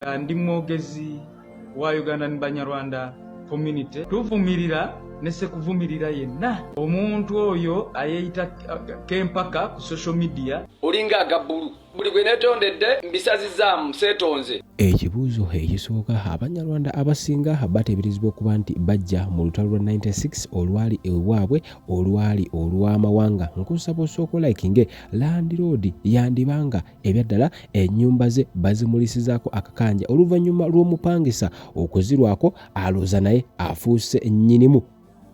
Ndi mwogezi wa Uganda ni Banyarwanda community tuvumirira nese kuvumirira yenna omuntu oyo ayeyita kempaka ku social media olinga agabulu buli gwe netondedde mbisazizaamu seetonze. Ekibuuzo ekisooka Abanyarwanda abasinga bateeberezebwa okuba nti bajja mu lutalo lwa 96 olwali ewaabwe olwali olw'amawanga. Nkusaba osooka likinge Land Road yandibanga ebyaddala ennyumba ze bazimulisizaako akakanja oluvannyuma lw'omupangisa okuzirwako alooza naye afuuse nnyinimu.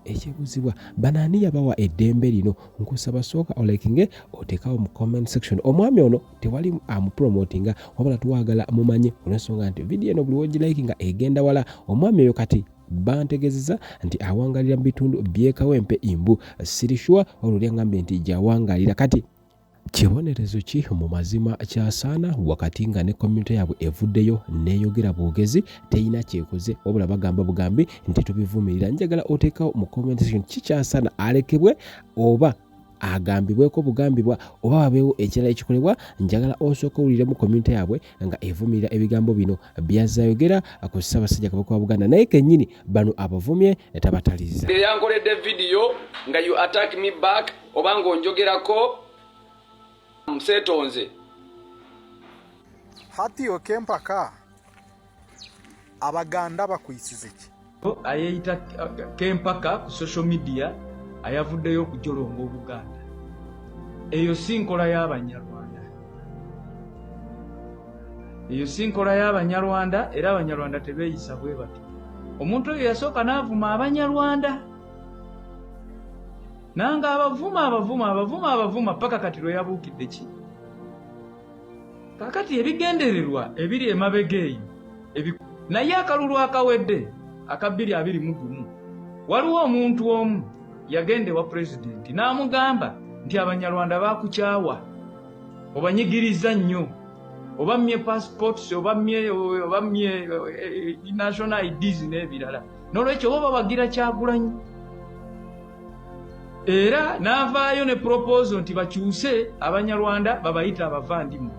Ekibuzibwa banaani yabawa eddembe lino. Nkusaba sooka olikinge oteekawo mu comment section. Omwami ono tewali amupromotinga wabula tuwagala mumanye olw'ensonga nti vidiyo eno buli wogilikinga egenda wala. Omwami oyo kati bantegezeza nti awangalira mu bitundu by'ekawempe imbu sirishuwa oluli ngambye nti gyawangalira kati kibonerezo ki mu mazima kyasaana wakati nga ne community yaabwe evuddeyo neeyogera bwogezi teyina kyekoze wabula bagamba bugambi nti tubivumirira. Njagala oteekawo mu comment section kikyasaana alekebwe oba agambibweko bugambibwa oba wabeewo ekirala ekikolebwa. Njagala osooka owulire mu community yaabwe nga evumirira ebigambo bino byazayogera ku Ssaabasajja Kabaka wa Buganda naye kennyini bano abavumye tabataliza. Yankoledde video nga you attack me back oba ng'onjogerako mseetonze. Hatiyo kempaka Abaganda bakwisize ki ayeyita kempaka ku social media ayavuddeyo okujolonga Obuganda. Eyo si nkola y'Abanyarwanda, eyo si nkola y'Abanyarwanda era Abanyarwanda tebeeyisa bwe bati. Omuntu oyo yasooka n'avuma Abanyarwanda nanga abavuma paka kati lwe yabuukidde ki. Kakati ebigendererwa ebiri emabega eyo naye akalulu akawedde aka 2021 waliwo omuntu omu yagende wa pulezidenti n'amugamba nti Abanyarwanda bakukyawa obanyigiriza nnyo obammye passports obammye national IDs n'ebirala n'olwekyo bo babagira Kyagulanyi. Era n'avaayo ne proposal nti bakyuse Abanyarwanda babayita abavandimwe.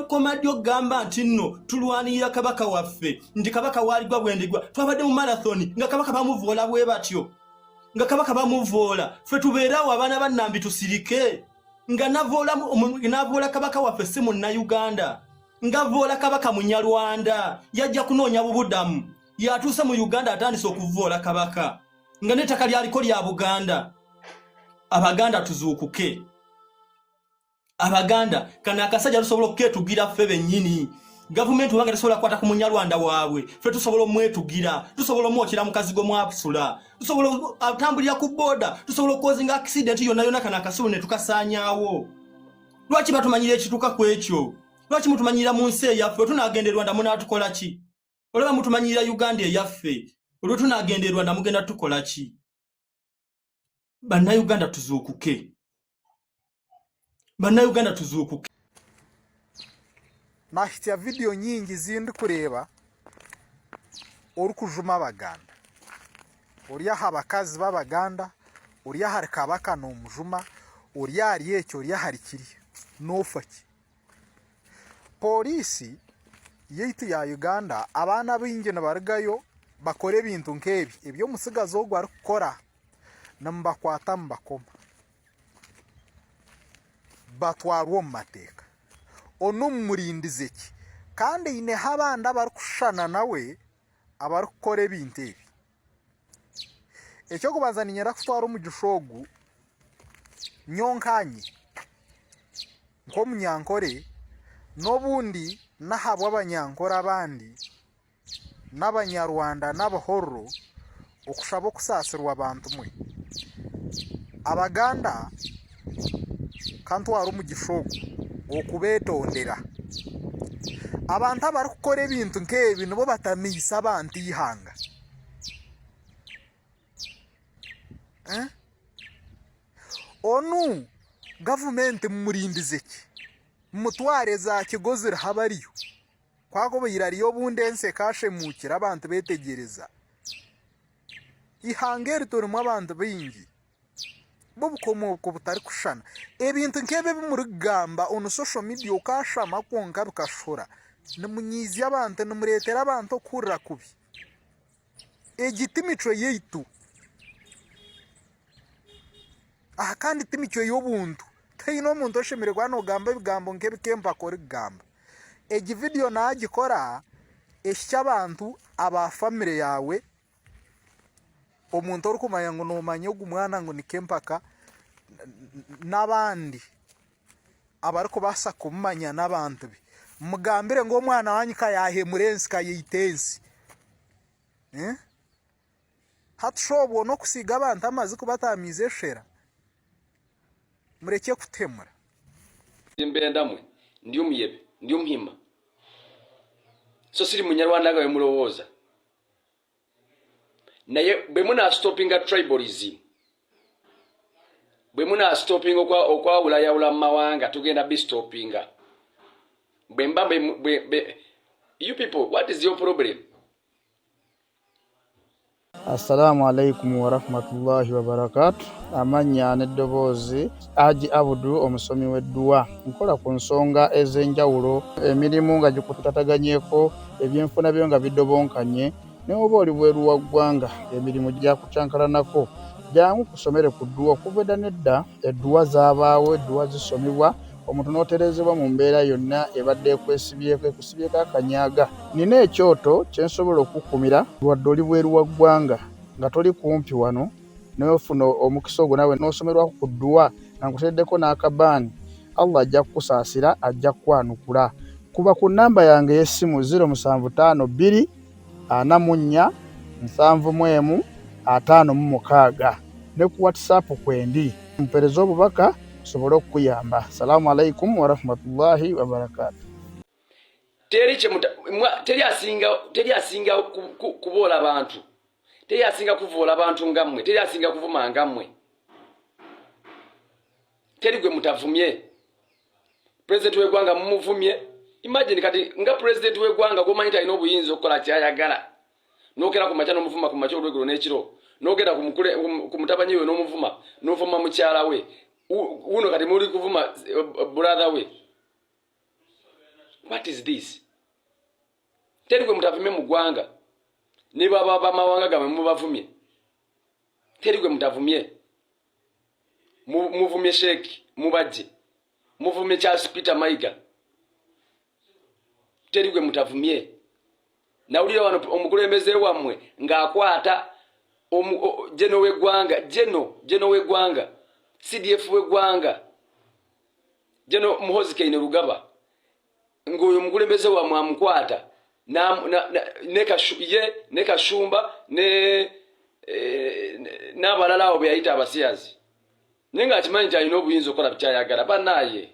Komadyo gamba nti nno tulwanirira kabaka waffe nti kabaka waaligwa bwendigwa twabadde mu marathon nga kabaka bamuvoola bwe batyo nga kabaka bamuvoola ffe tubeerawo abaana bannambi tusirike nga navoola kabaka waffe si Munnayuganda nga voola kabaka Munyarwanda yajja kunoonya bubudamu yatuuse mu Uganda atandise okuvoola kabaka nga n'ettaka lyaliko lya Buganda. Abaganda tuzuukuke. Abaganda kana akasajja tusobola okuketugira ffe bennyini. Gavumenti wange tesobola kukwata ku Munyarwanda waabwe ffe tusobola omwetugira, tusobola omwokera mu kazigo mwapusula, tusobola atambulira ku booda, tusobola okukozinga accident yonna kana akasuulu ne tukasaanyaawo. Lwaki batumanyira ekituuka ku ekyo? Lwaki mutumanyira mu nsi eyaffe tunaagenda Rwanda munaatukola ki? Olaba mutumanyira Uganda eyaffe olwo tunaagenda Rwanda mugenda tukola ki? Bannayuganda tuzuukuke. Bannayuganda tuzuukuke. nahitya video nyingi zindi kureba orukujuma Abaganda oriya abakazi b'Abaganda oriya hari kabaka n'omujuma oriya hari ekyo oriya hari kiri nofaki. Polisi yaitu ya Uganda abaana bingi nibarigayo bakora ebintu nk'ebi ebyo omusigazi ogwo arikukora namubakwata mubakoma batwarwa omu mateeka ono mumurindize ki kandi ineho abandi abarikushana nawe abarikukora ebintu ebi. Ekyokubanza ninyenda kutwara omugisha ogu nyonkanye nk'omunyankore n'obundi nahabwa Abanyankore abandi n'Abanyarwanda n'Abahorro okushaba okusaasirwa abantu mwe. Abaganda kantwara omugisha ogu okubeetondera abantu abarikukora ebintu nk'ebi nibo batamiisa abantu ihanga. Onu gavumenti mumurindize ki mutware za kigozi habariyo kwago bayirariyo obundi ense kashemukira abantu betegereza ihanga eritorimu abantu bingi bobukomoko butari kushana ebintu nk'ebe bimuri kugamba onu social media ukashama konka bikashora nimunyizya abantu nimuretera abantu okurra kubi egiti mico yeitu aha kandi timico y'obuntu taine omuntu oshemeregwa nogamba ebigambo nk'ebikempaka orikugamba egi video nagikora eshya abantu aba family yawe omuntu orikumanya ngo nomanya ogu mwana ngo ni kempaka n'abandi abarikubasa kumumanya n'abantu be mugambire ngo omwana wanyu kayahemurensi kayitensi hatushoboye no kusiga abantu amazi kubatamiza eshera mureke kutemura imbendamwe ndi umuyebe ndi umuhima so siri munyarwanda ngawe mulowoza naye bemuna stoppinga tribalism bemuna stopping okwa ulaya mawanga tugenda be stoppinga bemba you people what is your problem? Assalamu alaikum wa rahmatullahi wa barakatuh. Amanya neddobozi Haji Abudu omusomi w'edduwa nkola ku nsonga ez'enjawulo emirimu nga gikutataganyeko ebyenfuna byo nga bidobonkanye ne oba oli bweru wa ggwanga emirimu gya kucankalanako jangu kusomere ku dduwa okuva nedda edduwa zaabaawo edduwa zisomibwa omuntu n'oterezebwa mu mbeera yonna ebadde ekusibyeko akanyaga nina ekyoto kyensobola okukumira wadde oli bweru wa ggwanga nga toli kumpi wano n'ofuna omukisa ogwo nawe n'osomerwako ku dduwa nga nkuteddeko n'akabaani Allah ajja kukusaasira ajja kukwanukula kuba ku nnamba yange y'essimu 0752 44 71 56 ne ku WhatsApp kwendi mpereza obubaka sobolo okuyamba. Assalamu alaikum wa rahmatullahi wa barakatuh. Teri asinga kubola abantu. Teri asinga kuvola abantu ngamwe. Teri asinga kuvuma ngamwe. Teri gwe mutavumye. President w'eggwanga mumuvumye. Imagine kati nga president w'eggwanga gomanyi talina obuyinza okukola kyayagala. Nokera ku macha n'omuvuma ku macha olweggulo n'ekiro. Nogenda ku mutabanyi we n'omuvuma. N'ovuma mukyala we. Uno kati muri kuvuma brother we. What is this? Teri gwe mutavume mu ggwanga. Ne baba mawanga gamwe mubavumye. Teri gwe mutavumye. Muvumye Sheikh Mubajje. Muvumye Charles Peter Maiga. Teri gwe mutavumye. Nawulira wano omukulembeze wammwe ng'akwata jeno w'eggwanga, jeno w'eggwanga. CDF w'eggwanga jeno Muhoozi Kainerugaba ngoyo mukulembeze wa mwamukwata ne Kashumba n'abalala abo beyayita abasiyazi nenga akimanyi alina obuyinza okola bikyayagala banaye